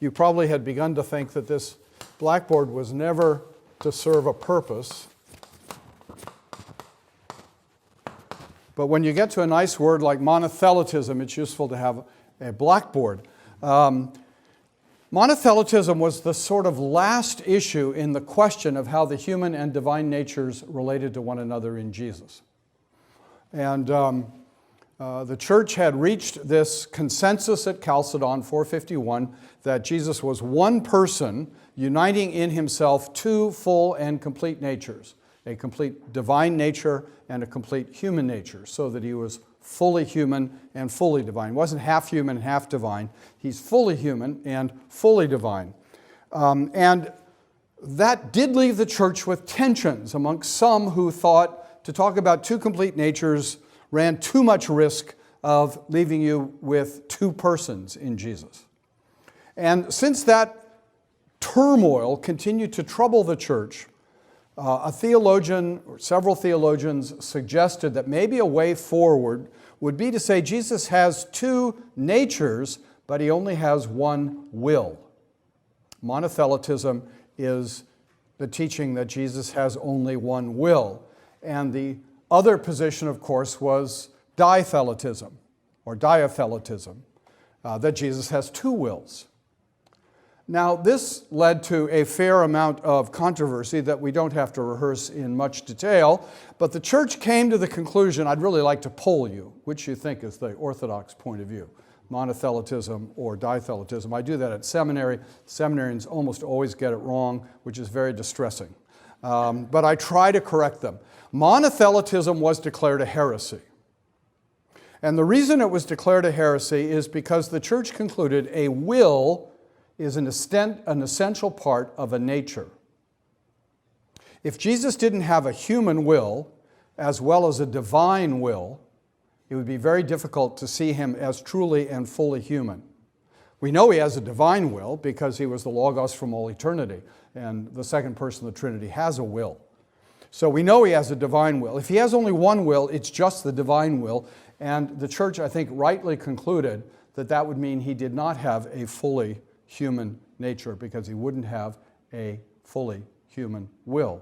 you probably had begun to think that this blackboard was never to serve a purpose. But when you get to a nice word like monothelitism, it's useful to have a blackboard. Monothelitism was the sort of last issue in the question of how the human and divine natures related to one another in Jesus. And the church had reached this consensus at Chalcedon 451 that Jesus was one person uniting in himself two full and complete natures, a complete divine nature and a complete human nature, so that he was fully human and fully divine. He wasn't half human and half divine. He's fully human and fully divine. And that did leave the church with tensions amongst some who thought to talk about two complete natures ran too much risk of leaving you with two persons in Jesus. And since that turmoil continued to trouble the church, a theologian, or several theologians, suggested that maybe a way forward would be to say Jesus has two natures, but he only has one will. Monothelitism is the teaching that Jesus has only one will. And the other position, of course, was dithelitism, or diathelitism, that Jesus has two wills. Now, this led to a fair amount of controversy that we don't have to rehearse in much detail, but the church came to the conclusion, I'd really like to poll you, which you think is the orthodox point of view, monothelitism or dithelitism. I do that at seminary. Seminarians almost always get it wrong, which is very distressing. But I try to correct them. Monothelitism was declared a heresy. And the reason it was declared a heresy is because the church concluded a will is an essential part of a nature. If Jesus didn't have a human will as well as a divine will, it would be very difficult to see him as truly and fully human. We know he has a divine will because he was the Logos from all eternity, and the second person of the Trinity has a will. So we know he has a divine will. If he has only one will, it's just the divine will, and the church, I think, rightly concluded that that would mean he did not have a fully human nature because he wouldn't have a fully human will.